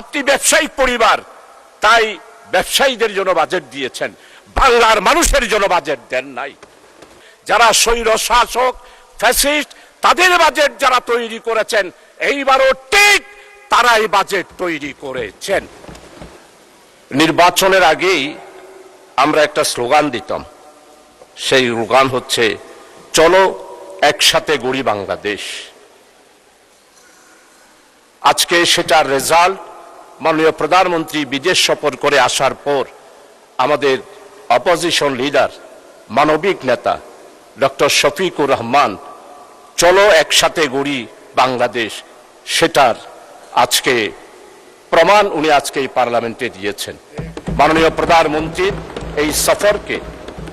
আপনি ব্যবসায়িক পরিবার, তাই ব্যবসায়ীদের জন্য বাজেট দিয়েছেন, বাংলার মানুষের জন্য বাজেট দেন নাই। যারা স্বৈর শাসক ফ্যাসিস্ট তাদের বাজেট যারা তৈরি করেছেন, এইবারও ঠিক তারাই বাজেট তৈরি করেছেন। নির্বাচনের আগেই আমরা একটা স্লোগান দিতাম, সেই স্লোগান হচ্ছে চলো একসাথে গড়ি বাংলাদেশ। আজকে সেটার রেজাল্ট মাননীয় প্রধানমন্ত্রী বিদেশ সফর করে আসার পর আমাদের অপোজিশন লিডার মানবিক নেতা ডক্টর শফিকুর রহমান চলো একসাথে গড়ি বাংলাদেশ সেটার আজকে প্রমাণ উনি আজকে এই পার্লামেন্টে দিয়েছেন। মাননীয় প্রধানমন্ত্রীর এই সফরকে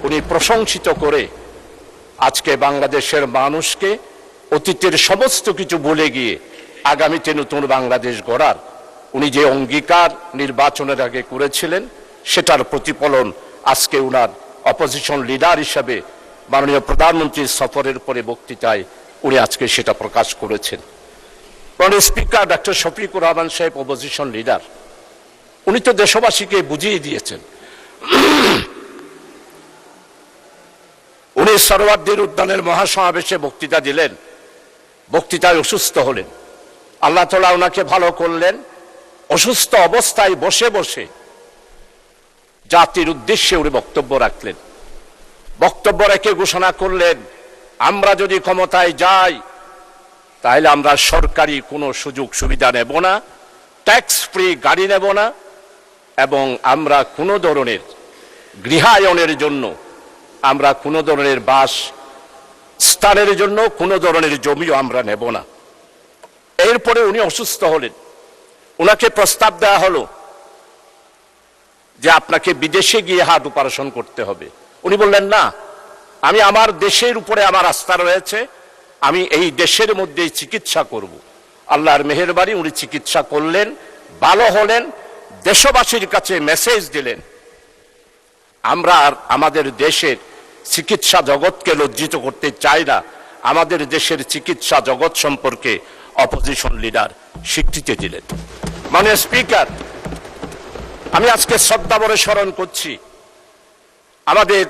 উনি প্রশংসিত করে আজকে বাংলাদেশের মানুষকে অতীতের সমস্ত কিছু ভুলে গিয়ে আগামীতে নতুন বাংলাদেশ গড়ার উনি যে অঙ্গীকার নির্বাচনের আগে করেছিলেন সেটার প্রতিফলন আজকে উনার অপোজিশন লিডার হিসেবে মাননীয় প্রধানমন্ত্রীর সফরের পরে বক্তৃতায় উনি আজকে সেটা প্রকাশ করেছেন। মাননীয় স্পিকার ডক্টর শফিকুর রহমান সাহেব অপোজিশন লিডার, উনি তো দেশবাসীকে বুঝিয়ে দিয়েছেন। উনি সরওয়ার্দীর উদ্যানের মহাসমাবেশে বক্তৃতা দিলেন, বক্তৃতায় অসুস্থ হলেন, আল্লাহ তাআলা ওনাকে ভালো করলেন। অসুস্থ অবস্থায় বসে বসে জাতির উদ্দেশ্যে উনি বক্তব্য রাখলেন। বক্তব্য রেখে ঘোষণা করলেন, আমরা যদি ক্ষমতায় যাই তাহলে আমরা সরকারি কোনো সুযোগ সুবিধা নেব না, ট্যাক্স ফ্রি গাড়ি নেব না, এবং আমরা কোনো ধরনের গৃহায়নের জন্য আমরা কোনো ধরনের বাস স্থানের জন্য কোনো ধরনের জমিও আমরা নেব না। এরপরে উনি অসুস্থ হলেন, ওনাকে প্রস্তাব দেওয়া হলো যে আপনাকে বিদেশে গিয়ে হার্ট অপারেশন করতে হবে। উনি বললেন না, আমি আমার দেশের উপরে আমার আস্থা রয়েছে, আমি এই দেশের মধ্যেই চিকিৎসা করব। আল্লাহর মেহেরবানি উনি চিকিৎসা করলেন, ভালো হলেন, দেশবাসীর কাছে মেসেজ দিলেন আমরা আর আমাদের দেশের চিকিৎসা জগৎকে লজ্জিত করতে চাই না। আমাদের দেশের চিকিৎসা জগৎ সম্পর্কে অপোজিশন লিডার স্বীকৃতি দিলেন। মাননীয় স্পিকার, আমি আজকে শ্রদ্ধাভরে স্মরণ করছি আমাদের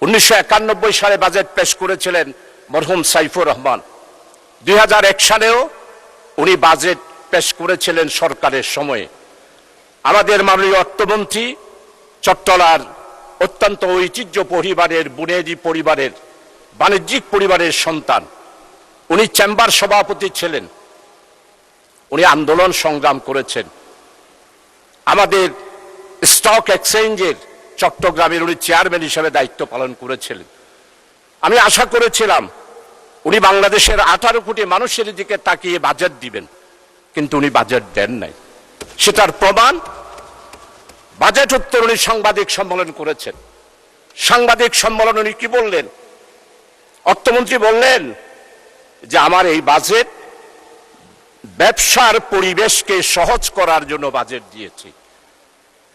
1991 সালে বাজেট পেশ করেছিলেন মরহুম সাইফুর রহমান। 2001 সালেও উনি বাজেট পেশ করেছিলেন সরকারের সময়ে। আমাদের মাননীয় অর্থমন্ত্রী চট্টলার অত্যন্ত ঐতিহ্য পরিবারের, বুনেদি পরিবারের, বাণিজ্যিক পরিবারের সন্তান। উনি চেম্বার সভাপতি ছিলেন, উনি আন্দোলন সংগ্রাম করেছেন। আমাদের স্টক এক্সচেঞ্জের চট্টগ্রামের উনি চেয়ারম্যান হিসেবে দায়িত্ব পালন করেছিলেন। আমি আশা করেছিলাম উনি বাংলাদেশের 18 কোটি মানুষের দিকে তাকিয়ে বাজেট দিবেন, কিন্তু উনি বাজেট দেন নাই। সেটার প্রমাণ বাজেট উত্তর উনি সাংবাদিক সম্মেলন করেছেন। সাংবাদিক সম্মেলন উনি কি বললেন? অর্থমন্ত্রী বললেন যে আমার এই বাজেট ব্যবসার পরিবেশকে সহজ করার জন্য বাজেট দিয়েছি।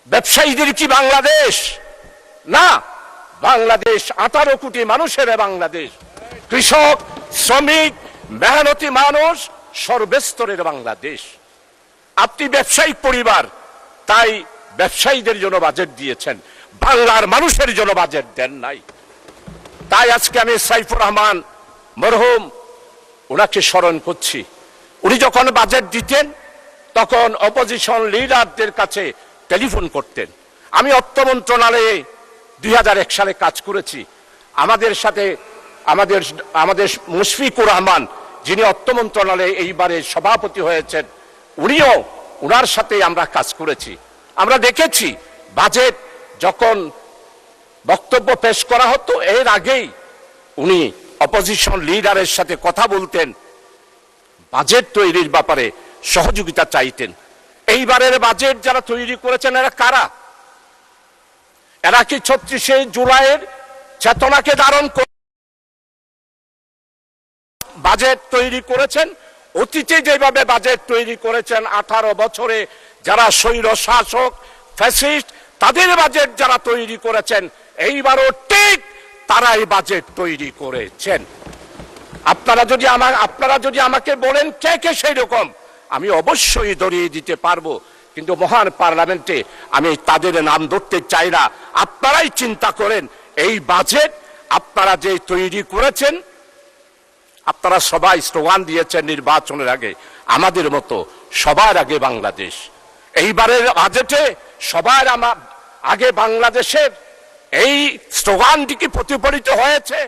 ব্যবসায়ীদের কি বাংলাদেশ? না, বাংলাদেশ 18 কোটি মানুষের বাংলাদেশ। কৃষক, শ্রমিক, মেহনতি মানুষ, সর্বস্তরের বাংলাদেশ। আপনি ব্যবসায়িক পরিবার, তাই ব্যবসায়ীদের জন্য বাজেট দিয়েছেন, বাংলার মানুষের জন্য বাজেট দেন নাই। তাই আজকে আমি সাইফুর রহমান মরহুম ওনাকে স্মরণ করছি। উনি যখন বাজেট দিতেন তখন অপোজিশন লিডারদের কাছে টেলিফোন করতেন। আমি অর্থ মন্ত্রণালয়ে 2001 সালে কাজ করেছি। আমাদের সাথে আমাদের মুশফিকুর রহমান, যিনি অর্থ মন্ত্রণালয়ে এইবারে সভাপতি হয়েছেন, উনিও ওনার সাথে আমরা কাজ করেছি। আমরা দেখেছি বাজেট যখন বক্তব্য পেশ করা হতো এর আগেই উনি অপোজিশন লিডারের সাথে কথা বলতেন, বাজেট তৈরির ব্যাপারে সহযোগিতা চাইতেন। এইবারের বাজেট যারা তৈরি করেছেন এরা কারা? এরা কি 36শে জুলাইয়ের চেতনাকে ধারণ করে বাজেট তৈরি করেছেন? অতীতে যেভাবে বাজেট তৈরি করেছেন 18 বছরে যারা স্বৈর শাসক ফ্যাসিস্ট তাদের বাজেট যারা তৈরি করেছেন, এইবারও ঠিক তারাই বাজেট তৈরি করেছেন। আপনারা যদি আমাকে বলেন কে কে সেই রকম, আমি অবশ্যই ধরিয়ে দিতে পারবো, কিন্তু মহান পার্লামেন্টে আমি তাদের নাম ধরতে চাই না। আপনারাই চিন্তা করেন, এই বাজেট আপনারা যে তৈরি করেছেন, আপনারা সবাই স্লোগান দিয়েছেন নির্বাচনের আগে, আমাদের মতো সবার আগে বাংলাদেশ। এইবারের বাজেটে সবার আগে বাংলাদেশের এই স্লোগানটি কি প্রতিফলিত হয়েছে?